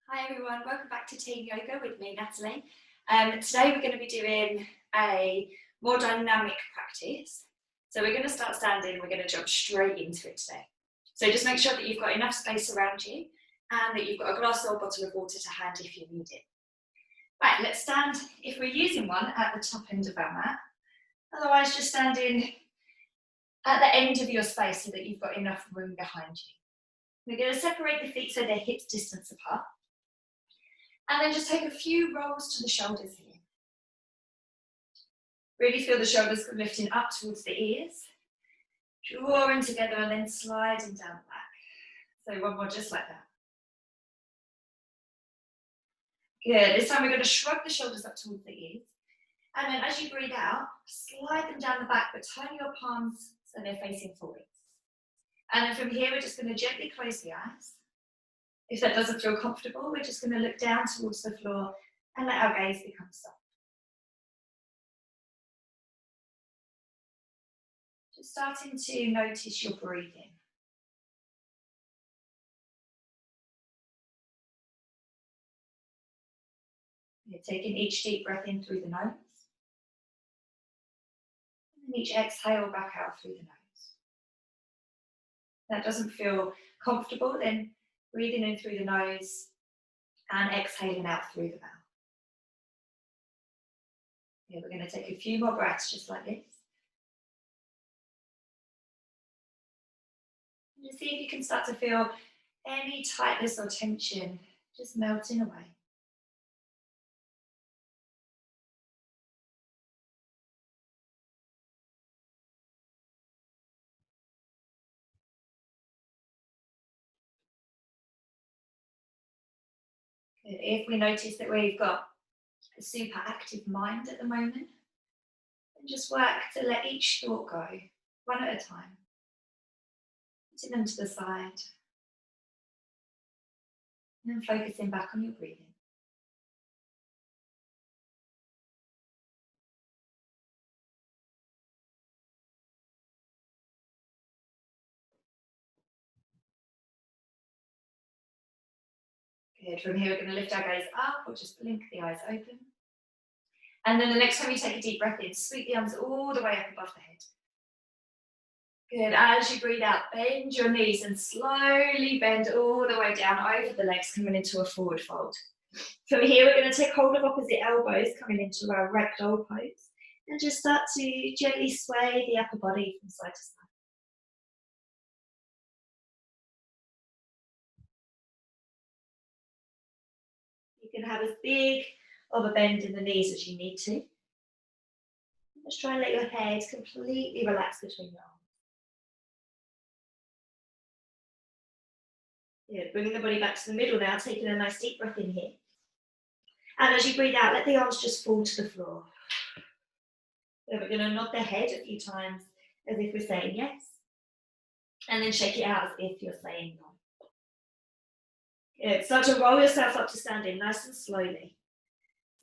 Hi everyone, welcome back to Team Yoga with me, Natalie. Today we're going to be doing a more dynamic practice. So we're going to start standing, we're going to jump straight into it today. So just make sure that you've got enough space around you and that you've got a glass or bottle of water to hand if you need it. Right, let's stand, if we're using one, at the top end of our mat. Otherwise just standing at the end of your space so that you've got enough room behind you. We're going to separate the feet so they're hips distance apart. And then just take a few rolls to the shoulders here. Really feel the shoulders lifting up towards the ears, drawing together and then sliding down the back. So one more just like that. Good, this time we're going to shrug the shoulders up towards the ears. And then as you breathe out, slide them down the back, but turn your palms so they're facing forwards. And then from here, we're just going to gently close the eyes. If that doesn't feel comfortable, we're just going to look down towards the floor and let our gaze become soft. Just starting to notice your breathing. You're taking each deep breath in through the nose. And each exhale back out through the nose. If that doesn't feel comfortable, then breathing in through the nose and exhaling out through the mouth. Yeah, we're going to take a few more breaths just like this. And just see if you can start to feel any tightness or tension just melting away. Good. If we notice that we've got a super active mind at the moment, then just work to let each thought go, one at a time. Putting them to the side. And then focusing back on your breathing. Good. From here, we're going to lift our gaze up or just blink the eyes open. And then the next time you take a deep breath in, sweep the arms all the way up above the head. Good. As you breathe out, bend your knees and slowly bend all the way down over the legs, coming into a forward fold. From here, we're going to take hold of opposite elbows, coming into our ragdoll pose, and just start to gently sway the upper body from side to side. You can have as big of a bend in the knees as you need to. Just try and let your head completely relax between your arms. Good. Bringing the body back to the middle now, taking a nice deep breath in here. And as you breathe out, let the arms just fall to the floor. So we're going to nod the head a few times as if we're saying yes. And then shake it out as if you're saying no. Good. Start to roll yourself up to standing nice and slowly.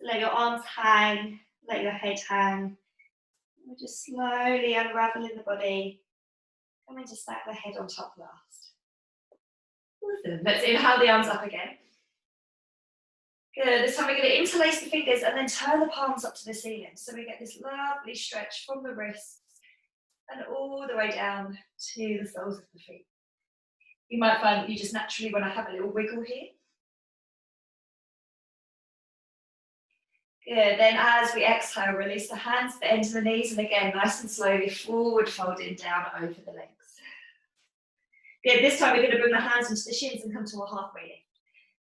Let your arms hang, let your head hang. We're just slowly unraveling the body. Coming to stack the head on top last. Awesome. Let's inhale the arms up again. Good. This time we're going to interlace the fingers and then turn the palms up to the ceiling. So we get this lovely stretch from the wrists and all the way down to the soles of the feet. You might find that you just naturally want to have a little wiggle here. Good. Then as we exhale, release the hands to the ends of the knees and again, nice and slowly forward folding down over the legs. Good. This time we're going to bring the hands into the shins and come to a halfway lift.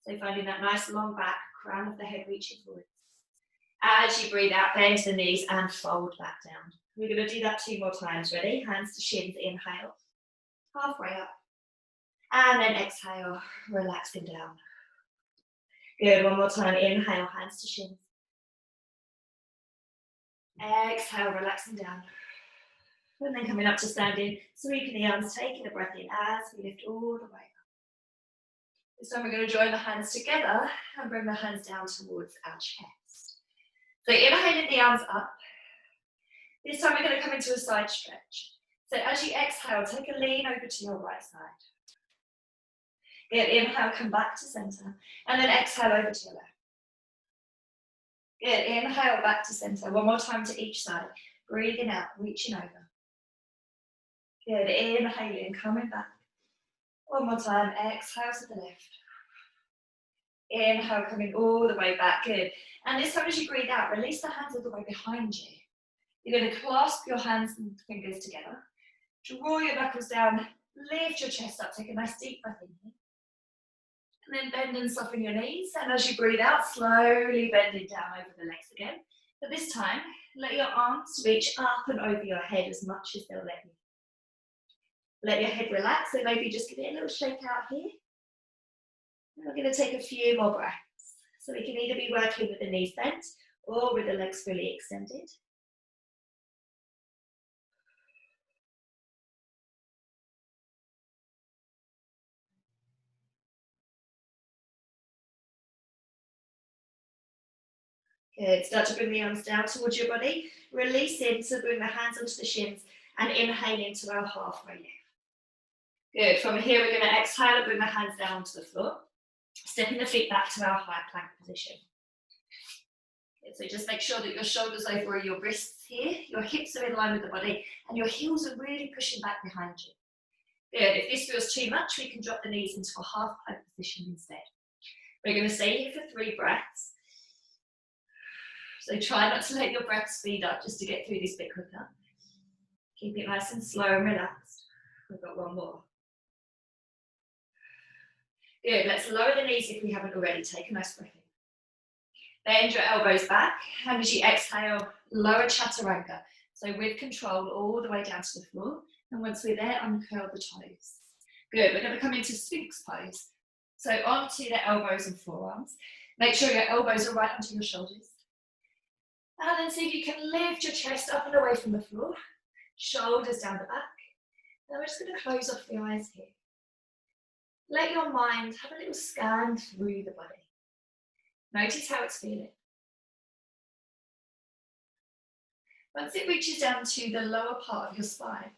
So finding that nice long back, crown of the head reaching forwards. As you breathe out, bend the knees and fold back down. We're going to do that 2 more times. Ready? Hands to shins, inhale. Halfway up. And then exhale, relaxing down. Good. One more time. Inhale, hands to shins. Exhale, relaxing down. And then coming up to standing, sweeping the arms, taking a breath in as we lift all the way up. This time we're going to join the hands together and bring the hands down towards our chest. So inhaling the arms up. This time we're going to come into a side stretch. So as you exhale, take a lean over to your right side. Good, inhale, come back to center. And then exhale over to your left. Good, inhale, back to center. One more time to each side. Breathing out, reaching over. Good, inhaling, coming back. One more time, exhale to the left. Inhale, coming all the way back, good. And this time as you breathe out, release the hands all the way behind you. You're going to clasp your hands and fingers together. Draw your knuckles down, lift your chest up, take a nice deep breath in here. And then bend and soften your knees. And as you breathe out, slowly bending down over the legs again. But this time, let your arms reach up and over your head as much as they'll let you. Let your head relax, so maybe just give it a little shake out here. And we're going to take a few more breaths. So we can either be working with the knees bent or with the legs fully extended. Good, start to bring the arms down towards your body. Release in to bring the hands onto the shins and inhale into our halfway lift. Good, from here we're going to exhale and bring the hands down onto the floor. Stepping the feet back to our high plank position. Good, so just make sure that your shoulders over your wrists here, your hips are in line with the body and your heels are really pushing back behind you. Good, if this feels too much, we can drop the knees into a half plank position instead. We're going to stay here for 3 breaths. So try not to let your breath speed up just to get through this bit quicker. Keep it nice and slow and relaxed. We've got one more. Good, let's lower the knees if we haven't already. Take a nice breath in. Bend your elbows back, and as you exhale, lower chaturanga. So with control all the way down to the floor. And once we're there, uncurl the toes. Good, we're going to come into Sphinx pose. So onto the elbows and forearms. Make sure your elbows are right onto your shoulders. And then see if you can lift your chest up and away from the floor. Shoulders down the back. And we're just going to close off the eyes here. Let your mind have a little scan through the body. Notice how it's feeling. Once it reaches down to the lower part of your spine,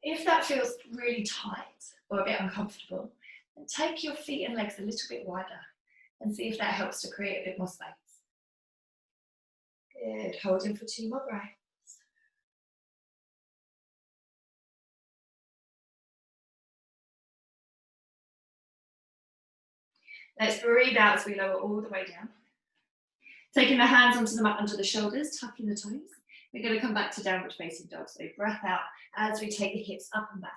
if that feels really tight or a bit uncomfortable, then take your feet and legs a little bit wider and see if that helps to create a bit more space. Good, holding for 2 more breaths. Let's breathe out as we lower all the way down. Taking the hands onto the mat under the shoulders, tucking the toes. We're going to come back to downward facing dog. So breath out as we take the hips up and back.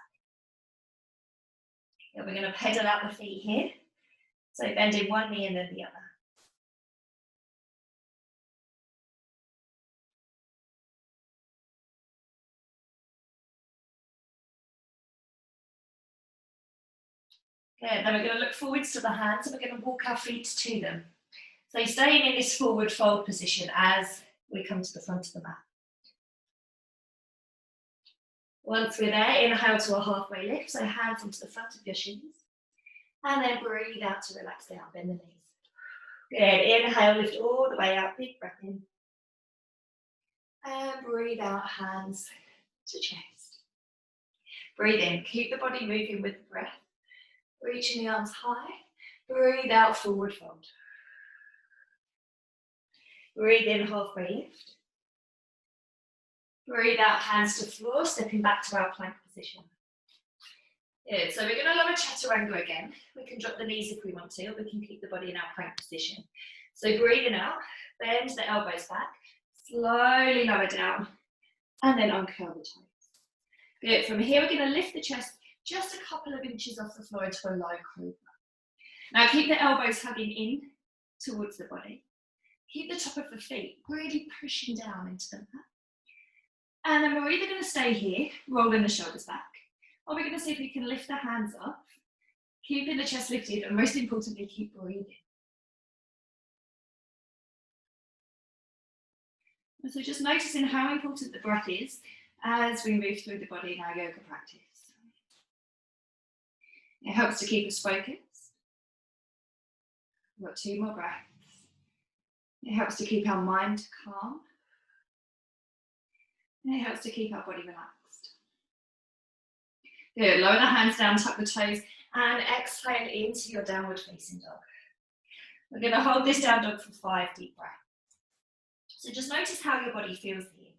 And we're going to pedal out the feet here. So bending one knee and then the other. Good, then we're going to look forwards to the hands and we're going to walk our feet to them. So staying in this forward fold position as we come to the front of the mat. Once we're there, inhale to a halfway lift, so hands onto the front of your shins. And then breathe out to relax down, bend the knees. Good, inhale, lift all the way out, big breath in. And breathe out, hands to chest. Breathe in, keep the body moving with the breath. Reaching the arms high. Breathe out, forward fold. Breathe in, halfway lift. Breathe out, hands to floor, stepping back to our plank position. Good, so we're going to lower chaturanga again. We can drop the knees if we want to, or we can keep the body in our plank position. So breathing out, bend the elbows back, slowly lower down, and then uncurl the toes. Good, from here we're going to lift the chest just a couple of inches off the floor into a low cobra. Now keep the elbows hugging in towards the body. Keep the top of the feet really pushing down into the mat. And then we're either going to stay here, rolling the shoulders back, or we're going to see if we can lift the hands up, keeping the chest lifted, and most importantly, keep breathing. And so just noticing how important the breath is as we move through the body in our yoga practice. It helps to keep us focused. We've got 2 more breaths. It helps to keep our mind calm. And it helps to keep our body relaxed. Good, lower the hands down, tuck the toes, And exhale into your downward facing dog. We're going to hold this down dog for 5 deep breaths. So just notice how your body feels here.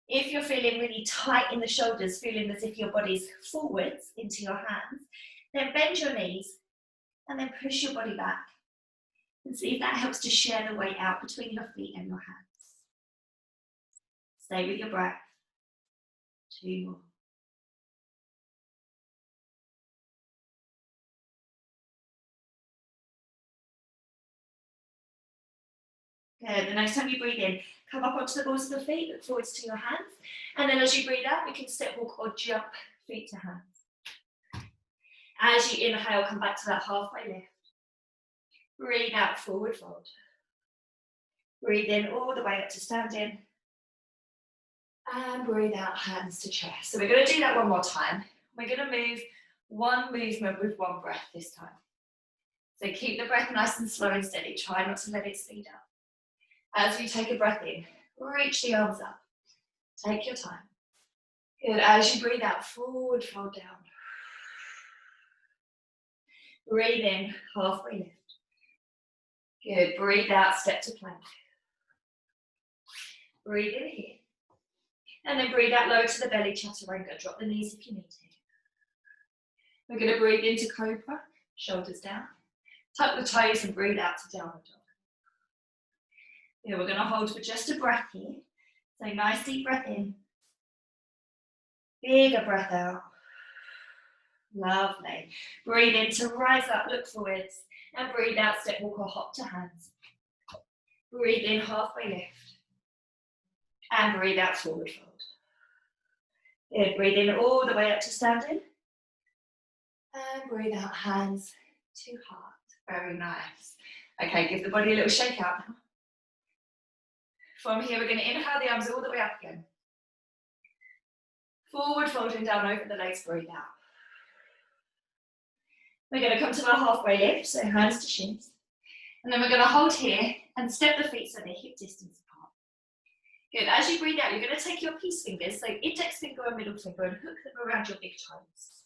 If you're feeling really tight in the shoulders, feeling as if your body's forwards into your hands, then bend your knees and then push your body back. And see if that helps to share the weight out between your feet and your hands. Stay with your breath. 2 more. Good. The next time you breathe in, come up onto the balls of the feet, look forwards to your hands. And then as you breathe out, we can step walk or jump feet to hands. As you inhale, come back to that halfway lift. Breathe out, forward fold. Breathe in all the way up to standing. And breathe out, hands to chest. So we're going to do that one more time. We're going to move one movement with one breath this time. So keep the breath nice and slow and steady. Try not to let it speed up. As you take a breath in, reach the arms up. Take your time. Good. As you breathe out, forward fold down. Breathe in, halfway lift. Good. Breathe out, step to plank. Breathe in here. And then breathe out low to the belly, chaturanga. Drop the knees if you need to. We're going to breathe into cobra, shoulders down. Tuck the toes and breathe out to downward dog. Yeah, we're going to hold for just a breath here. So nice deep breath in. Bigger breath out. Lovely. Breathe in to rise up, look forwards. And breathe out, step walk or hop to hands. Breathe in, halfway lift. And breathe out, forward fold. Good. Breathe in all the way up to standing. And breathe out, hands to heart. Very nice. Okay, give the body a little shake out now. From here, we're going to inhale the arms all the way up again. Forward folding down over the legs, breathe out. We're going to come to our halfway lift, so hands to shins. And then we're going to hold here and step the feet so they're hip distance apart. Good. As you breathe out, you're going to take your peace fingers, so index finger and middle finger, and hook them around your big toes.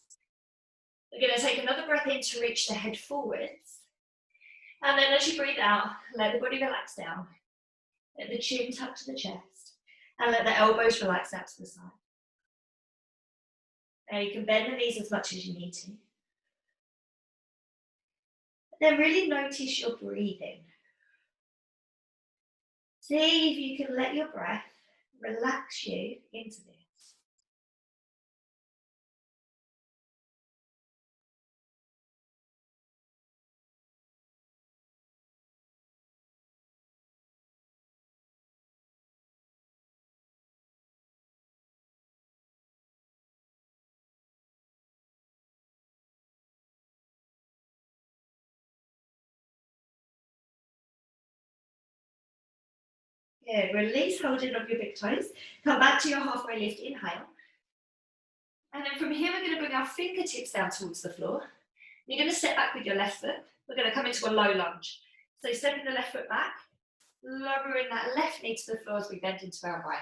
We're going to take another breath in to reach the head forwards. And then as you breathe out, let the body relax down. Let the chin tuck to the chest. And let the elbows relax out to the side. Now you can bend the knees as much as you need to. Then really notice your breathing. See if you can let your breath relax you into this. Good. Release, holding of your big toes. Come back to your halfway lift, inhale. And then from here, we're going to bring our fingertips down towards the floor. You're going to step back with your left foot. We're going to come into a low lunge. So stepping the left foot back, lowering that left knee to the floor as we bend into our right.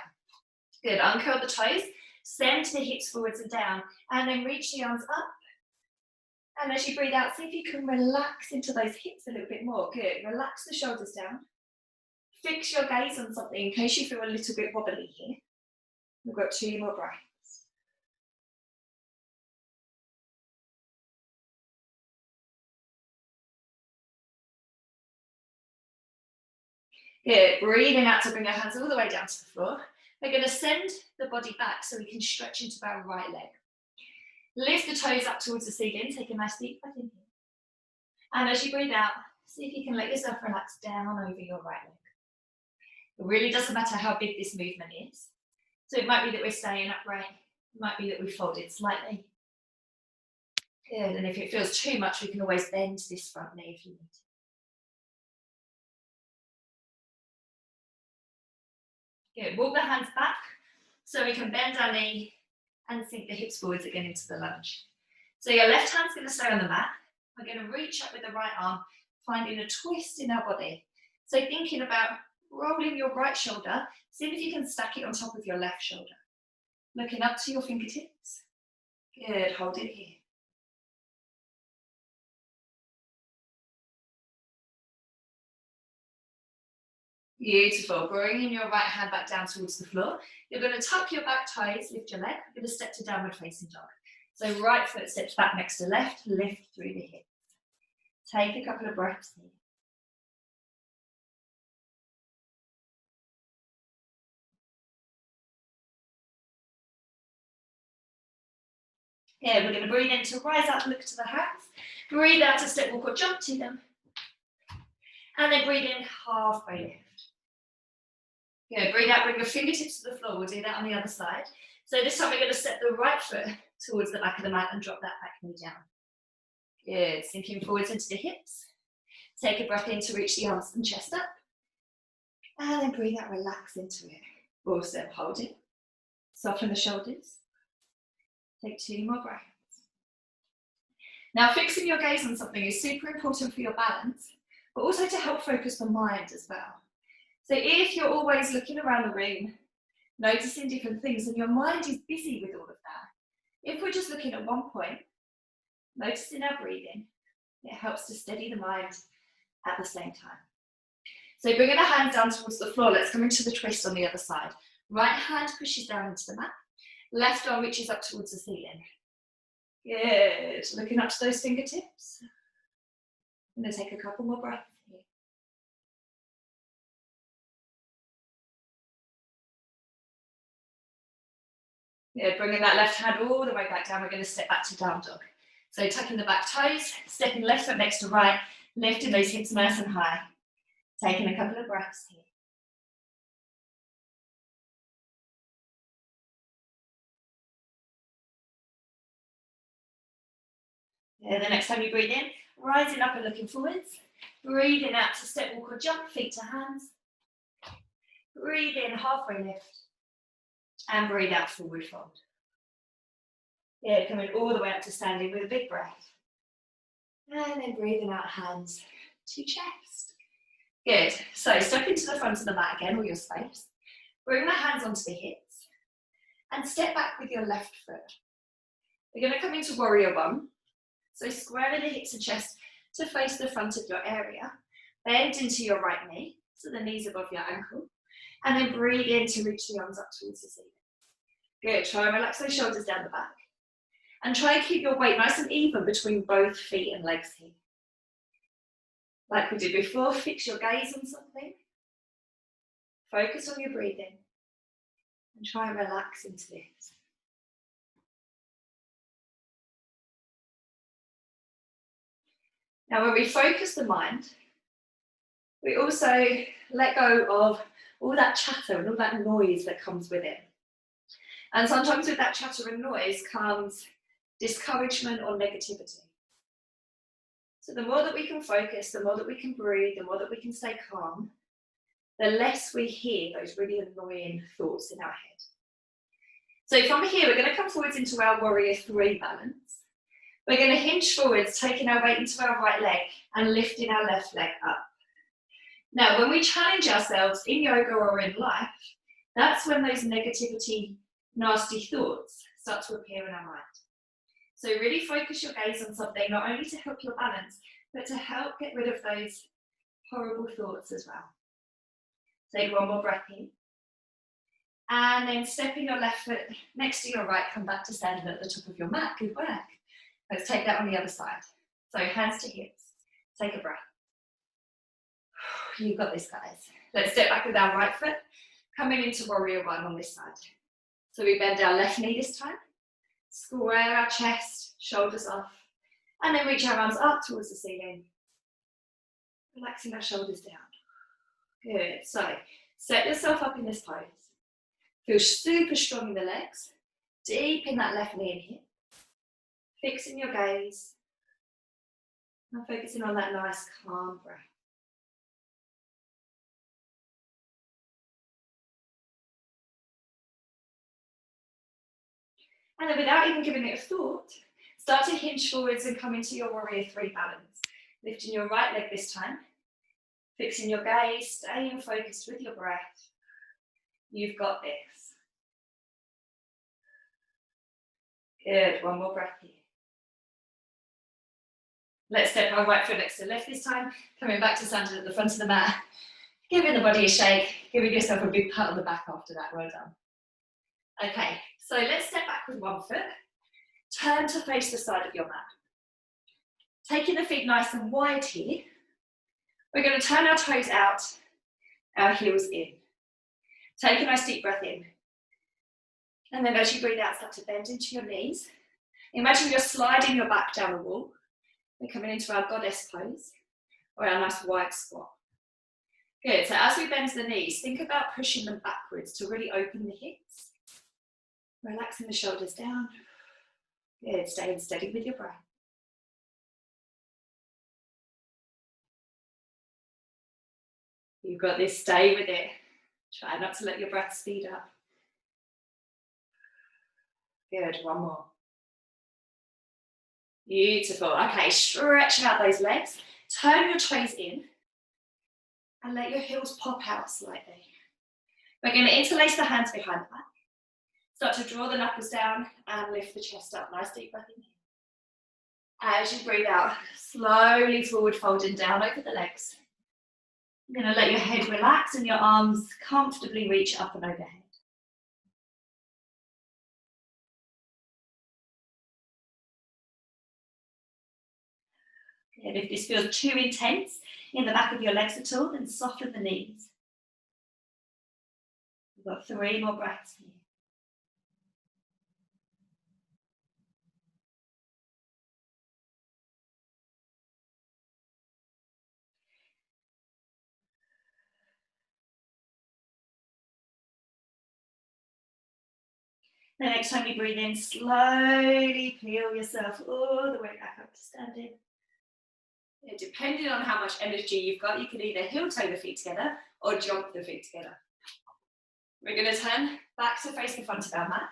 Good. Uncurl the toes, send the hips forwards and down, and then reach the arms up. And as you breathe out, see if you can relax into those hips a little bit more. Good. Relax the shoulders down. Fix your gaze on something in case you feel a little bit wobbly here. We've got 2 more breaths. Good. Breathing out to bring our hands all the way down to the floor. We're going to send the body back so we can stretch into our right leg. Lift the toes up towards the ceiling. Take a nice deep breath in here. And as you breathe out, see if you can let yourself relax down over your right leg. It really doesn't matter how big this movement is. So it might be that we're staying upright. It might be that we folded slightly. Good. And if it feels too much, we can always bend this front knee if you need to. Good. Walk the hands back so we can bend our knee and sink the hips forwards again into the lunge. So your left hand's going to stay on the mat. We're going to reach up with the right arm, finding a twist in our body. So thinking about rolling your right shoulder, see if you can stack it on top of your left shoulder. Looking up to your fingertips. Good, hold it here. Beautiful. Bringing your right hand back down towards the floor. You're going to tuck your back toes, lift your leg. You're going to step to downward facing dog. So right foot steps back next to left, lift through the hips. Take a couple of breaths here. Yeah, we're going to breathe in to rise up, look to the hands. Breathe out to step, walk or jump to them. And then breathe in, halfway lift. Good, breathe out, bring your fingertips to the floor. We'll do that on the other side. So this time we're going to step the right foot towards the back of the mat and drop that back knee down. Good, sinking forwards into the hips. Take a breath in to reach the arms and chest up. And then breathe out, relax into it. Also hold it. Soften the shoulders. Take 2 more breaths. Now fixing your gaze on something is super important for your balance, but also to help focus the mind as well. So if you're always looking around the room, noticing different things, and your mind is busy with all of that, if we're just looking at one point, noticing our breathing, it helps to steady the mind at the same time. So bringing the hands down towards the floor, let's come into the twist on the other side. Right hand pushes down into the mat, left arm reaches up towards the ceiling. Good, looking up to those fingertips. I'm going to take a couple more breaths here. Yeah, bringing that left hand all the way back down, we're going to step back to down dog. So tucking the back toes, stepping left foot next to right, lifting those hips nice and high. Taking a couple of breaths here. Yeah, the next time you breathe in, rising up and looking forwards. Breathing out to step, walk or jump, feet to hands. Breathe in, halfway lift. And breathe out, forward fold. Yeah, coming all the way up to standing with a big breath. And then breathing out, hands to chest. Good. So step into the front of the mat again, or your space. Bring the hands onto the hips. And step back with your left foot. We're going to come into warrior one. So square the hips and chest to face the front of your area. Bend into your right knee, so the knee's above your ankle. And then breathe in to reach the arms up towards the ceiling. Good. Try and relax those shoulders down the back. And try and keep your weight nice and even between both feet and legs here. Like we did before, fix your gaze on something. Focus on your breathing. And try and relax into this. Now when we focus the mind, we also let go of all that chatter and all that noise that comes with it. And sometimes with that chatter and noise comes discouragement or negativity. So the more that we can focus, the more that we can breathe, the more that we can stay calm, the less we hear those really annoying thoughts in our head. So from here, we're going to come forwards into our warrior 3 balance. We're going to hinge forwards, taking our weight into our right leg and lifting our left leg up. Now, when we challenge ourselves in yoga or in life, that's when those negativity, nasty thoughts start to appear in our mind. So really focus your gaze on something, not only to help your balance, but to help get rid of those horrible thoughts as well. Take one more breath in. And then stepping your left foot next to your right, come back to standing at the top of your mat. Good work. Let's take that on the other side. So hands to hips. Take a breath. You've got this, guys. Let's step back with our right foot, coming into warrior 1 on this side. So we bend our left knee this time. Square our chest, shoulders off, and then reach our arms up towards the ceiling. Relaxing our shoulders down. Good. So set yourself up in this pose. Feel super strong in the legs, deep in that left knee and hip. Fixing your gaze and focusing on that nice calm breath. And then without even giving it a thought, start to hinge forwards and come into your warrior 3 balance. Lifting your right leg this time. Fixing your gaze, staying focused with your breath. You've got this. Good, one more breath here. Let's step our right foot next to left this time. Coming back to standing at the front of the mat. Giving the body a shake, giving yourself a big pat on the back after that. Well done. Okay, so let's step back with one foot. Turn to face the side of your mat. Taking the feet nice and wide here, we're going to turn our toes out, our heels in. Take a nice deep breath in. And then as you breathe out, start to bend into your knees. Imagine you're sliding your back down the wall. We're coming into our goddess pose, or our nice wide squat. Good, so as we bend the knees, think about pushing them backwards to really open the hips. Relaxing the shoulders down. Good, staying steady with your breath. You've got this, stay with it. Try not to let your breath speed up. Good, one more. Beautiful. Okay, stretch out those legs. Turn your toes in and let your heels pop out slightly. We're going to interlace the hands behind the back. Start to draw the knuckles down and lift the chest up. Nice deep breath in here. As you breathe out, slowly forward folding down over the legs. You're going to let your head relax and your arms comfortably reach up and overhead. And if this feels too intense in the back of your legs at all, then soften the knees. We've got 3 more breaths here. The next time you breathe in, slowly peel yourself all the way back up to standing. Yeah, depending on how much energy you've got, you can either heel-toe the feet together or jump the feet together. We're going to turn back to face the front of our mat.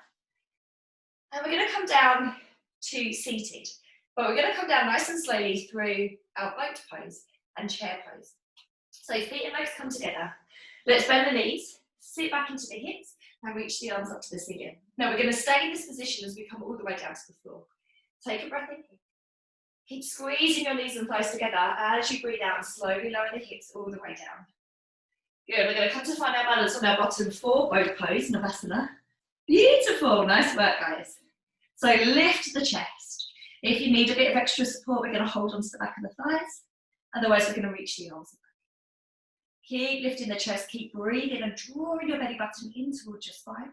And we're going to come down to seated. But we're going to come down nice and slowly through our boat pose and chair pose. So feet and legs come together. Let's bend the knees, sit back into the hips, and reach the arms up to the ceiling. Now we're going to stay in this position as we come all the way down to the floor. Take a breath in. Keep squeezing your knees and thighs together as you breathe out and slowly lower the hips all the way down. Good, we're going to come to find our balance on our bottom 4 boat pose, Navasana. Beautiful, nice work guys. So lift the chest. If you need a bit of extra support, we're going to hold onto the back of the thighs. Otherwise we're going to reach the arms. Keep lifting the chest, keep breathing and drawing your belly button in towards your spine.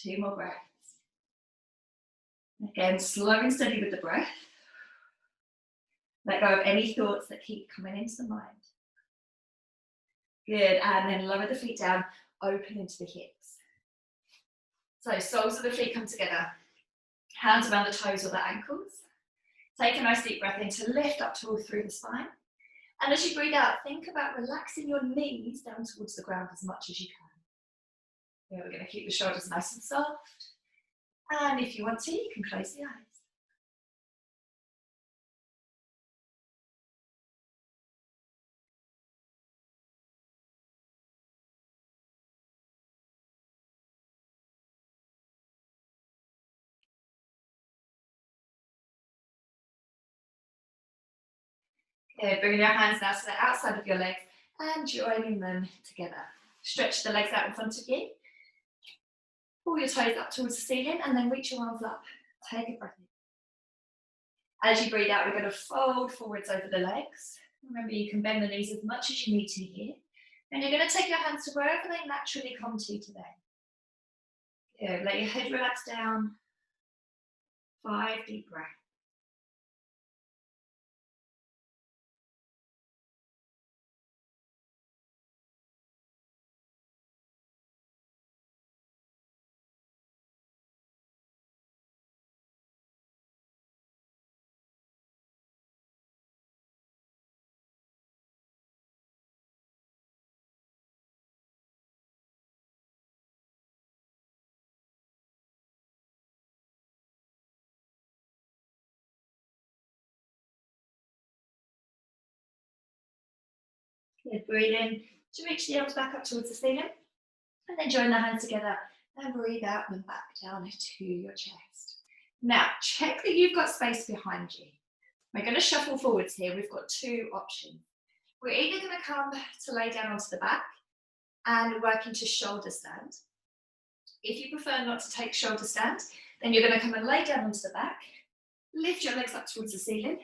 2 more breaths. Again, slow and steady with the breath. Let go of any thoughts that keep coming into the mind. Good, and then lower the feet down, open into the hips. So soles of the feet come together, hands around the toes or the ankles. Take a nice deep breath in to lift up tall through the spine. And as you breathe out, think about relaxing your knees down towards the ground as much as you can. Yeah, we're going to keep the shoulders nice and soft. And if you want to, you can close the eyes. Good, bringing your hands now to the outside of your legs and joining them together. Stretch the legs out in front of you. Pull your toes up towards the ceiling and then reach your arms up. Take a breath in. As you breathe out, we're going to fold forwards over the legs. Remember, you can bend the knees as much as you need to here. And you're going to take your hands to wherever they naturally come to today. Good. Let your head relax down. 5 deep breaths. Good. Breathe in to reach the arms back up towards the ceiling. And then join the hands together and breathe out and back down to your chest. Now, check that you've got space behind you. We're going to shuffle forwards here. We've got 2 options. We're either going to come to lay down onto the back and work into shoulder stand. If you prefer not to take shoulder stand, then you're going to come and lay down onto the back, lift your legs up towards the ceiling,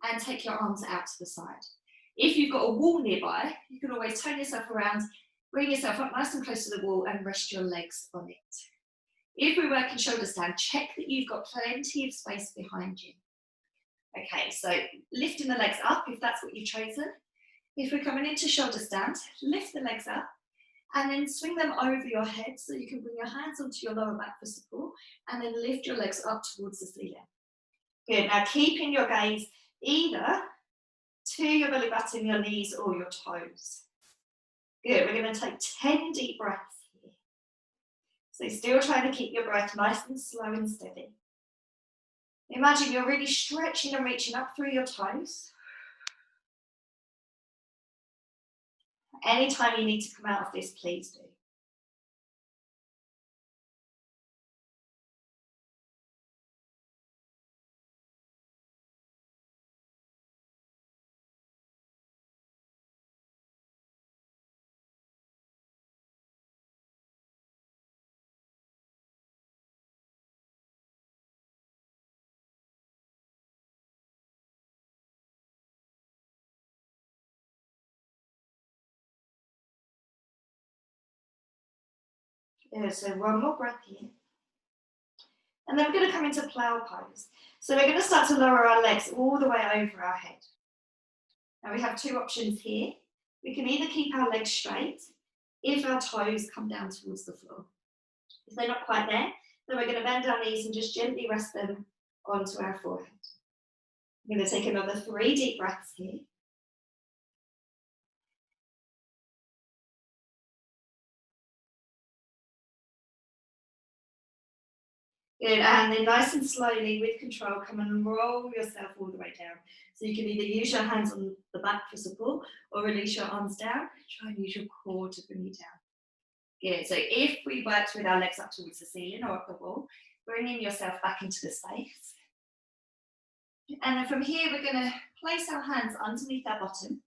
and take your arms out to the side. If you've got a wall nearby, you can always turn yourself around, bring yourself up nice and close to the wall, and rest your legs on it. If we work in shoulder stand, check that you've got plenty of space behind you. Okay, so lifting the legs up if that's what you've chosen. If we're coming into shoulder stand, lift the legs up and then swing them over your head so you can bring your hands onto your lower back for support and then lift your legs up towards the ceiling. Good, now keeping your gaze either to your belly button, your knees or your toes. Good, we're going to take 10 deep breaths here. So still trying to keep your breath nice and slow and steady. Imagine you're really stretching and reaching up through your toes. Anytime you need to come out of this, please do. Good, so one more breath here. And then we're going to come into plow pose. So we're going to start to lower our legs all the way over our head. Now we have two options here. We can either keep our legs straight if our toes come down towards the floor. If they're not quite there, then we're going to bend our knees and just gently rest them onto our forehead. I'm going to take another 3 deep breaths here. Good, and then nice and slowly, with control, come and roll yourself all the way down. So you can either use your hands on the back for support or release your arms down. Try and use your core to bring you down. Good, so if we worked with our legs up towards the ceiling or up the wall, bringing yourself back into the space. And then from here, we're going to place our hands underneath our bottom,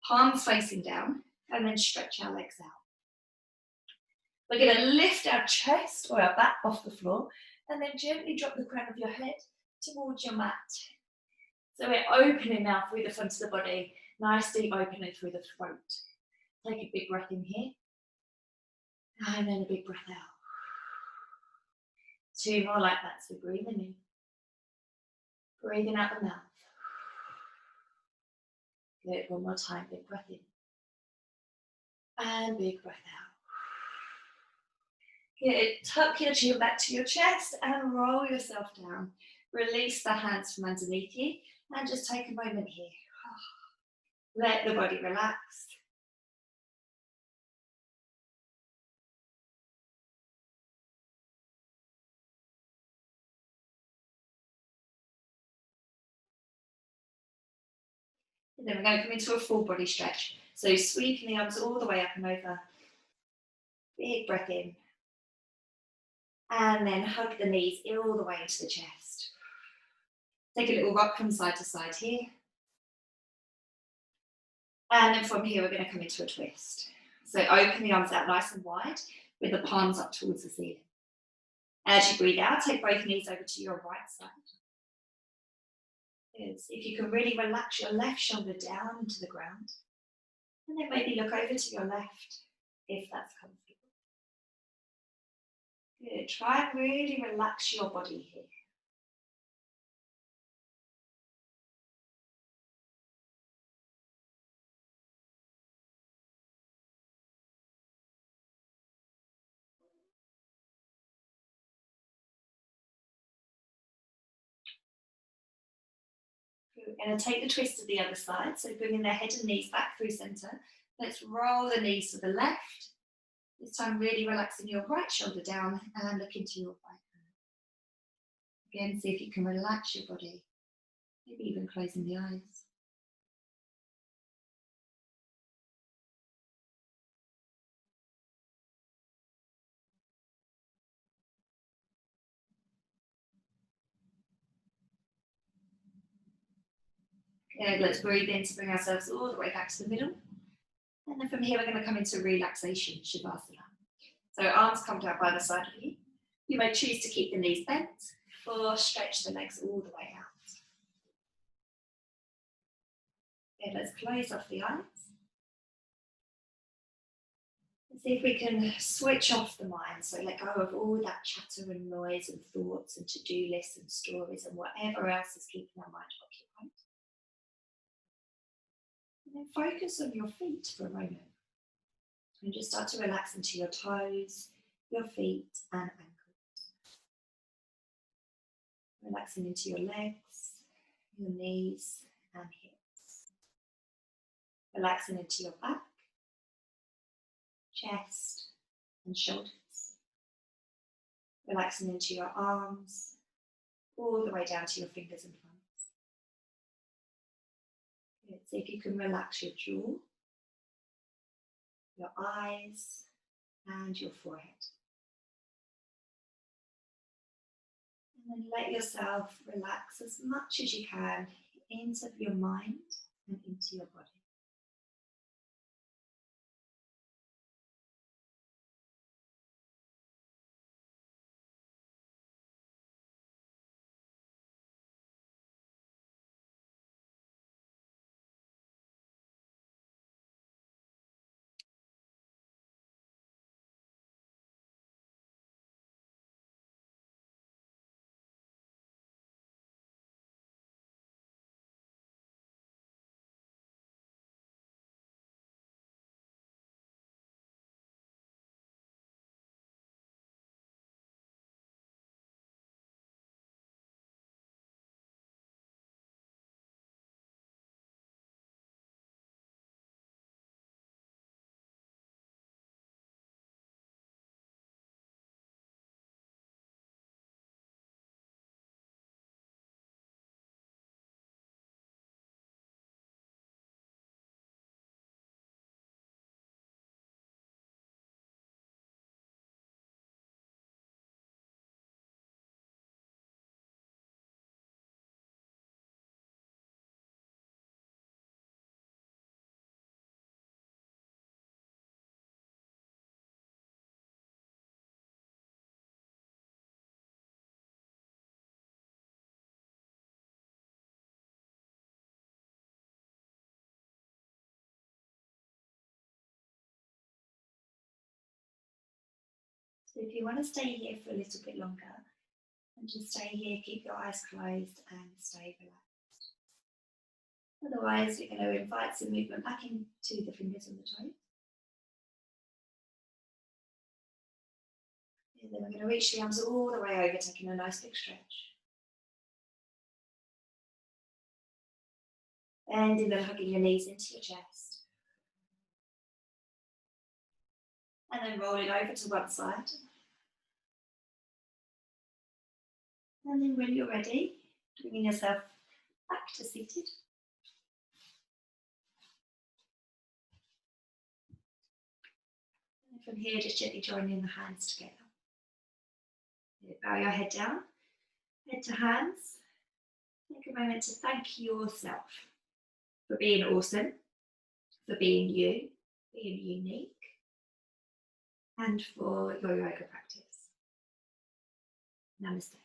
palms facing down, and then stretch our legs out. We're going to lift our chest or our back off the floor, and then gently drop the crown of your head towards your mat. So we're opening now through the front of the body, nice deep opening through the throat. Take a big breath in here, and then a big breath out. 2 more like that, so breathing in, breathing out the mouth. Good, one more time, big breath in, and big breath out. Good, tuck your chin back to your chest and roll yourself down. Release the hands from underneath you and just take a moment here. Let the body relax. And then we're going to come into a full body stretch. So sweeping the arms all the way up and over. Big breath in. And then hug the knees all the way into the chest. Take a little rock from side to side here. And then from here, we're going to come into a twist. So open the arms out nice and wide with the palms up towards the ceiling. As you breathe out, take both knees over to your right side. If you can really relax your left shoulder down into the ground. And then maybe look over to your left, if that's comfortable. Good, try and really relax your body here. We're going to take the twist to the other side, so bringing the head and knees back through centre. Let's roll the knees to the left. This time really relaxing your right shoulder down and look into your right hand. Again, see if you can relax your body, maybe even closing the eyes. Good. Let's breathe in to bring ourselves all the way back to the middle. And then from here, we're going to come into relaxation, Shavasana. So arms come down by the side of you. You may choose to keep the knees bent or stretch the legs all the way out. Okay, let's close off the eyes. And see if we can switch off the mind. So let go of all that chatter and noise and thoughts and to-do lists and stories and whatever else is keeping our mind occupied. And then focus on your feet for a moment. And just start to relax into your toes, your feet and ankles. Relaxing into your legs, your knees and hips. Relaxing into your back, chest and shoulders. Relaxing into your arms, all the way down to your fingers and thumbs. Good. See if you can relax your jaw, your eyes and your forehead. And then let yourself relax as much as you can into your mind and into your body. So if you want to stay here for a little bit longer, and just stay here, keep your eyes closed and stay relaxed. Otherwise, we're going to invite some movement back into the fingers and the toes. And then we're going to reach the arms all the way over, taking a nice big stretch. Bending and hugging your knees into your chest. And then rolling over to one side. And then when you're ready, bringing yourself back to seated. And from here, just gently joining the hands together. Bow your head down, head to hands. Take a moment to thank yourself for being awesome, for being you, being unique, and for your yoga practice. Namaste.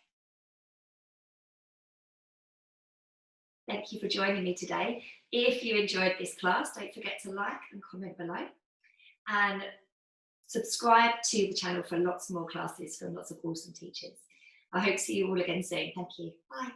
Thank you for joining me today. If you enjoyed this class, don't forget to like and comment below. And subscribe to the channel for lots more classes from lots of awesome teachers. I hope to see you all again soon. Thank you. Bye.